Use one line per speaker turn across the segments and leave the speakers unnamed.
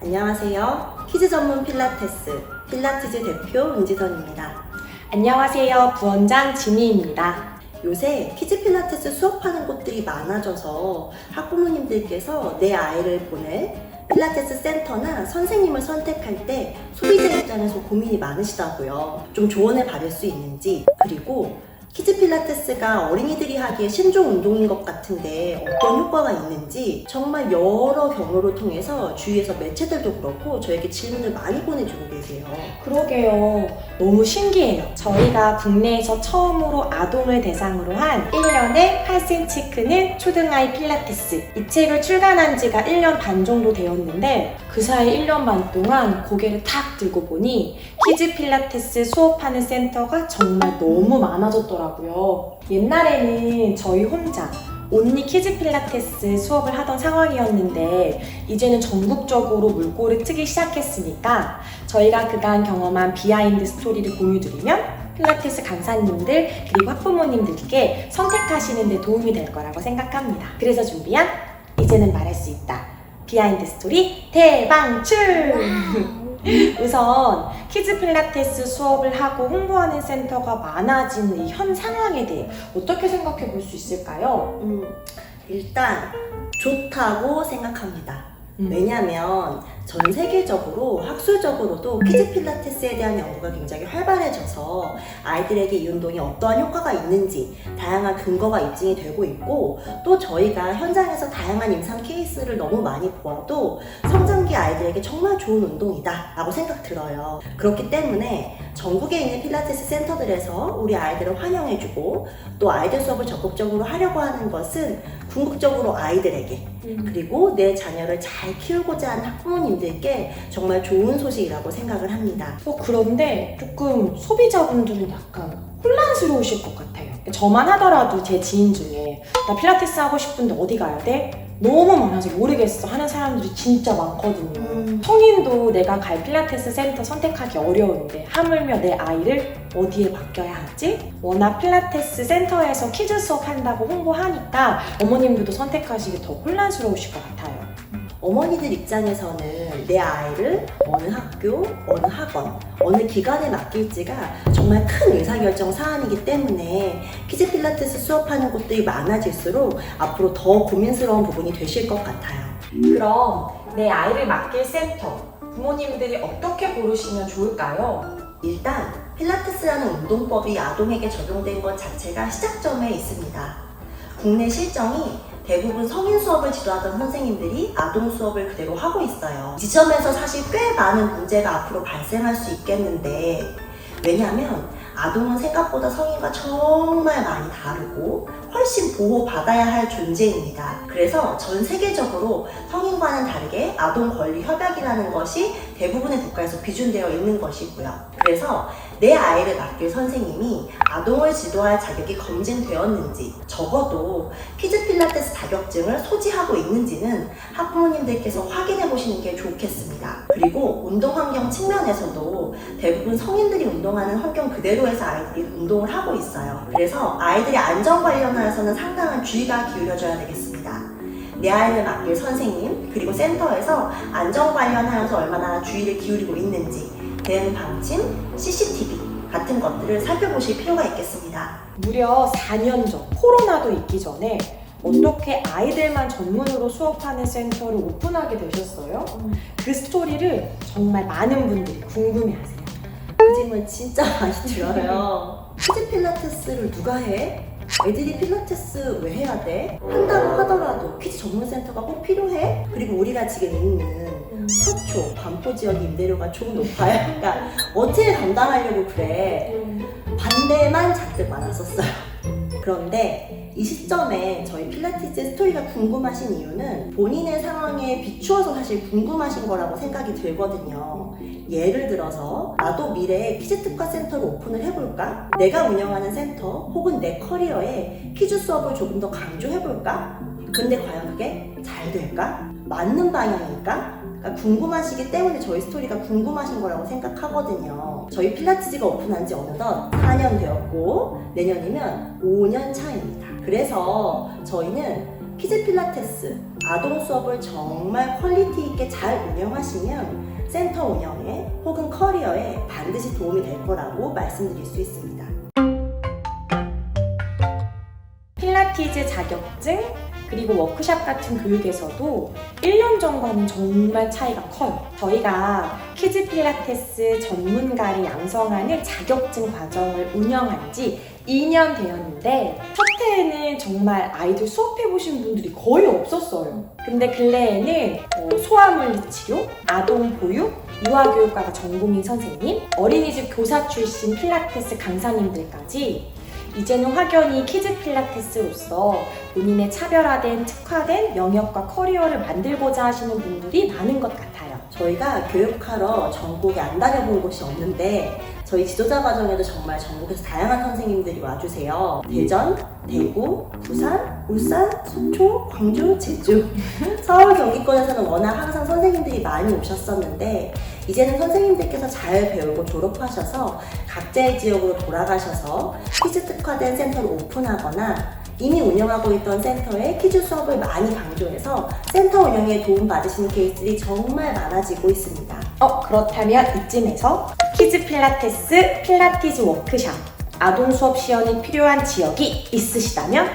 안녕하세요. 키즈 전문 필라테스 대표 은지선입니다.
안녕하세요. 부원장 지미입니다.
요새 키즈 필라테스 수업하는 곳들이 많아져서 학부모님들께서 내 아이를 보낼 필라테스 센터나 선생님을 선택할 때 소비자 입장에서 고민이 많으시다고요. 좀 조언을 받을 수 있는지, 그리고 키즈 필라테스가 어린이들이 하기에 신종 운동인 것 같은데 어떤 효과가 있는지 정말 여러 경로를 통해서 주위에서 매체들도 그렇고 저에게 질문을 많이 보내주고 계세요.
그러게요. 너무 신기해요. 저희가 국내에서 처음으로 아동을 대상으로 한 1년에 8cm 크는 초등아이 필라테스 이 책을 출간한 지가 1년 반 정도 되었는데 그 사이 1년 반 동안 고개를 탁 들고 보니 키즈 필라테스 수업하는 센터가 정말 너무 많아졌더라고요. 옛날에는 저희 혼자 온리 키즈 필라테스 수업을 하던 상황이었는데 이제는 전국적으로 물꼬를 트기 시작했으니까 저희가 그간 경험한 비하인드 스토리를 공유드리면 필라테스 강사님들 그리고 학부모님들께 선택하시는 데 도움이 될 거라고 생각합니다. 그래서 준비한 이제는 말할 수 있다 비하인드 스토리 대방출! 우선 키즈 필라테스 수업을 하고 홍보하는 센터가 많아지는 이 현 상황에 대해 어떻게 생각해 볼 수 있을까요?
일단 좋다고 생각합니다. 왜냐면 전 세계적으로 학술적으로도 키즈 필라테스에 대한 연구가 굉장히 활발해져서 아이들에게 이 운동이 어떠한 효과가 있는지 다양한 근거가 입증이 되고 있고, 또 저희가 현장에서 다양한 임상 케이스를 너무 많이 보아도 성장기 아이들에게 정말 좋은 운동이다 라고 생각 들어요. 그렇기 때문에 전국에 있는 필라테스 센터들에서 우리 아이들을 환영해주고 또 아이들 수업을 적극적으로 하려고 하는 것은 궁극적으로 아이들에게 그리고 내 자녀를 잘 키우고자 하는 학부모님들께 정말 좋은 소식이라고 생각을 합니다.
그런데 조금 소비자분들은 약간 혼란스러우실 것 같아요. 저만 하더라도 제 지인 중에 나 필라테스 하고 싶은데 어디 가야 돼? 너무 많아서 모르겠어 하는 사람들이 진짜 많거든요. 성인도 내가 갈 필라테스 센터 선택하기 어려운데 하물며 내 아이를 어디에 맡겨야 하지? 워낙 필라테스 센터에서 키즈 수업 한다고 홍보하니까 어머님들도 선택하시기 더 혼란스러우실 것 같아요.
어머니들 입장에서는 내 아이를 어느 학교, 어느 학원, 어느 기관에 맡길지가 정말 큰 의사결정 사안이기 때문에 키즈 필라테스 수업하는 곳들이 많아질수록 앞으로 더 고민스러운 부분이 되실 것 같아요.
그럼 내 아이를 맡길 센터, 부모님들이 어떻게 고르시면 좋을까요?
일단 필라테스라는 운동법이 아동에게 적용된 것 자체가 시작점에 있습니다. 국내 실정이 대부분 성인 수업을 지도하던 선생님들이 아동 수업을 그대로 하고 있어요. 이 지점에서 사실 꽤 많은 문제가 앞으로 발생할 수 있겠는데, 왜냐하면 아동은 생각보다 성인과 정말 많이 다르고 훨씬 보호받아야 할 존재입니다. 그래서 전 세계적으로 성인과는 다르게 아동 권리 협약이라는 것이 대부분의 국가에서 비준되어 있는 것이고요. 그래서 내 아이를 맡길 선생님이 아동을 지도할 자격이 검증되었는지, 적어도 키즈 필라테스 자격증을 소지하고 있는지는 학부모님들께서 확인해 보시는 게 좋겠습니다. 그리고 운동 환경 측면에서도 대부분 성인들이 운동하는 환경 그대로에서 아이들이 운동을 하고 있어요. 그래서 아이들의 안전 관련해서는 상당한 주의가 기울여져야 되겠습니다. 내 아이를 맡길 선생님 그리고 센터에서 안전 관련하여서 얼마나 주의를 기울이고 있는지, 대응 방침, CCTV 같은 것들을 살펴보실 필요가 있겠습니다.
무려 4년 전 코로나도 있기 전에 어떻게 아이들만 전문으로 수업하는 센터를 오픈하게 되셨어요? 그 스토리를 정말 많은 분들이 궁금해하세요.
그 질문 진짜 많이 들어요. 키즈 필라테스를 누가 해? 애들이 필라테스 왜 해야 돼? 한다고 하더라도 키즈 전문 센터가 꼭 필요해? 그리고 우리가 지금 있는 서초, 반포 지역 임대료가 좀 높아요. 그러니까 어떻게 감당하려고 그래? 반대만 잔뜩 많았었어요. 그런데 이 시점에 저희 필라테스 스토리가 궁금하신 이유는 본인의 상황에 비추어서 사실 궁금하신 거라고 생각이 들거든요. 예를 들어서 나도 미래에 키즈 특화 센터를 오픈을 해볼까? 내가 운영하는 센터 혹은 내 커리어에 키즈 수업을 조금 더 강조해볼까? 근데 과연 그게 잘 될까? 맞는 방향일까? 그러니까 궁금하시기 때문에 저희 스토리가 궁금하신 거라고 생각하거든요. 저희 필라테스가 오픈한 지 어느덧 4년 되었고 내년이면 5년 차입니다. 그래서 저희는 키즈 필라테스, 아동 수업을 정말 퀄리티 있게 잘 운영하시면 센터 운영에 혹은 커리어에 반드시 도움이 될 거라고 말씀드릴 수 있습니다.
필라티즈 자격증, 그리고 워크샵 같은 교육에서도 1년 전과는 정말 차이가 커요. 저희가 키즈 필라테스 전문가를 양성하는 자격증 과정을 운영한 지 2년 되었는데 첫 해에는 정말 아이들 수업해보신 분들이 거의 없었어요. 근데 근래에는 소아물리치료, 아동보육, 유아교육과가 전공인 선생님, 어린이집 교사 출신 필라테스 강사님들까지 이제는 확연히 키즈 필라테스로서 본인의 차별화된 특화된 영역과 커리어를 만들고자 하시는 분들이 많은 것 같아요.
저희가 교육하러 전국에 안 다녀본 곳이 없는데 저희 지도자 과정에도 정말 전국에서 다양한 선생님들이 와주세요. 대전, 대구, 부산, 울산, 속초, 광주, 제주 서울 경기권에서는 워낙 항상 선생님들이 많이 오셨었는데 이제는 선생님들께서 잘 배우고 졸업하셔서 각자의 지역으로 돌아가셔서 키즈 특화된 센터를 오픈하거나 이미 운영하고 있던 센터에 키즈 수업을 많이 강조해서 센터 운영에 도움받으시는 케이스들이 정말 많아지고 있습니다.
그렇다면 이쯤에서 키즈 필라테스, 필라티즈 워크샵, 아동 수업 시연이 필요한 지역이 있으시다면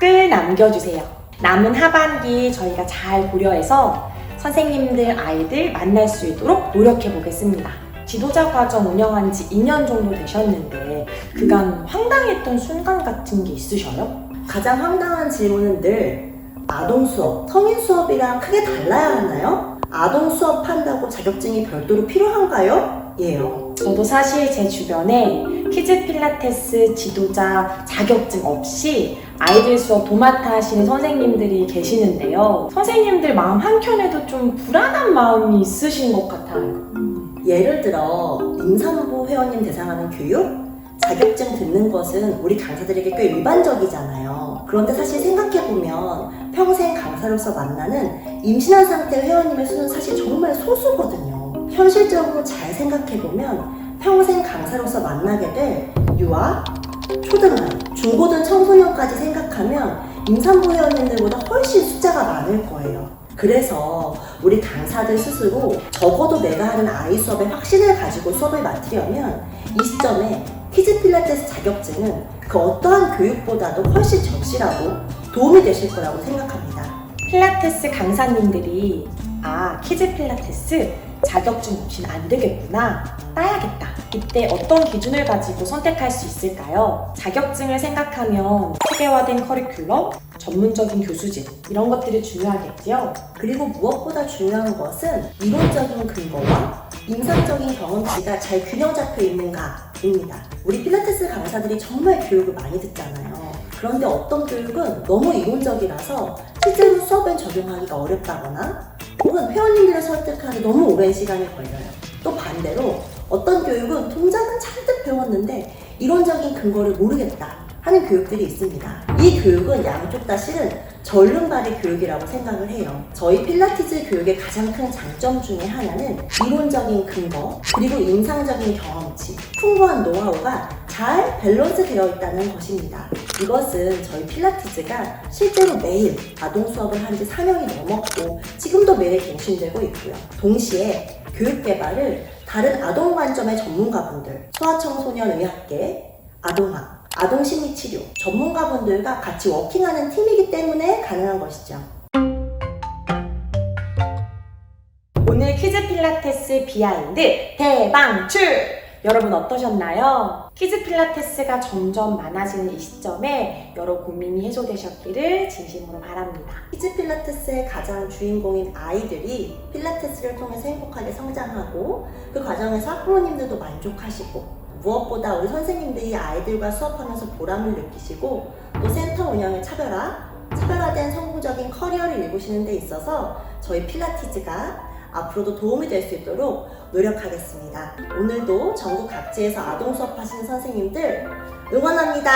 댓글 남겨주세요. 남은 하반기 저희가 잘 고려해서 선생님들, 아이들 만날 수 있도록 노력해 보겠습니다. 지도자 과정 운영한 지 2년 정도 되셨는데 그간 황당했던 순간 같은 게 있으셔요?
가장 황당한 질문은 늘 아동 수업, 성인 수업이랑 크게 달라야 하나요? 아동 수업 한다고 자격증이 별도로 필요한가요? 예요.
저도 사실 제 주변에 키즈 필라테스 지도자 자격증 없이 아이들 수업 도맡아 하시는 선생님들이 계시는데요. 선생님들 마음 한켠에도 좀 불안한 마음이 있으신 것 같아요.
예를 들어 임산부 회원님 대상하는 교육? 자격증 듣는 것은 우리 강사들에게 꽤 일반적이잖아요. 그런데 사실 생각해보면 평생 강사로서 만나는 임신한 상태 회원님의 수는 사실 정말 소수거든요. 현실적으로 잘 생각해보면 평생 강사로서 만나게 될 유아, 초등아이, 중고등 청소년까지 생각하면 임산부 회원님들보다 훨씬 숫자가 많을 거예요. 그래서 우리 강사들 스스로 적어도 내가 하는 아이 수업에 확신을 가지고 수업을 맡으려면 이 시점에 키즈 필라테스 자격증은 그 어떠한 교육보다도 훨씬 적실하고 도움이 되실 거라고 생각합니다.
필라테스 강사님들이 키즈 필라테스 자격증 없이는 안 되겠구나, 따야겠다. 이때 어떤 기준을 가지고 선택할 수 있을까요? 자격증을 생각하면 체계화된 커리큘럼, 전문적인 교수진 이런 것들이 중요하겠지요.
그리고 무엇보다 중요한 것은 이론적인 근거와 임상적인 경험치가 잘 균형 잡혀 있는가입니다. 우리 필라테스 강사들이 정말 교육을 많이 듣잖아요. 그런데 어떤 교육은 너무 이론적이라서 실제로 수업에 적용하기가 어렵다거나 혹은 회원님들을 설득하기 너무 오랜 시간이 걸려요. 또 반대로 어떤 교육은 동작은 잔뜩 배웠는데 이론적인 근거를 모르겠다 하는 교육들이 있습니다. 이 교육은 양쪽 다 실은 전륜발이 교육이라고 생각을 해요. 저희 필라티즈 교육의 가장 큰 장점 중에 하나는 이론적인 근거 그리고 임상적인 경험치, 풍부한 노하우가 잘 밸런스 되어 있다는 것입니다. 이것은 저희 필라티즈가 실제로 매일 아동 수업을 한 지 4년이 넘었고 지금도 매일 갱신되고 있고요. 동시에 교육 개발을 다른 아동 관점의 전문가분들, 소아청소년의학계, 아동학, 아동심리치료 전문가분들과 같이 워킹하는 팀이기 때문에 가능한 것이죠.
오늘 키즈 필라테스 비하인드 대방출! 여러분 어떠셨나요? 키즈 필라테스가 점점 많아지는 이 시점에 여러 고민이 해소되셨기를 진심으로 바랍니다.
키즈 필라테스의 가장 주인공인 아이들이 필라테스를 통해서 행복하게 성장하고 그 과정에서 학부모님들도 만족하시고 무엇보다 우리 선생님들이 아이들과 수업하면서 보람을 느끼시고 또 센터 운영의 차별화된 성공적인 커리어를 이루시는 데 있어서 저희 필라티즈가 앞으로도 도움이 될 수 있도록 노력하겠습니다. 오늘도 전국 각지에서 아동 수업하시는 선생님들 응원합니다.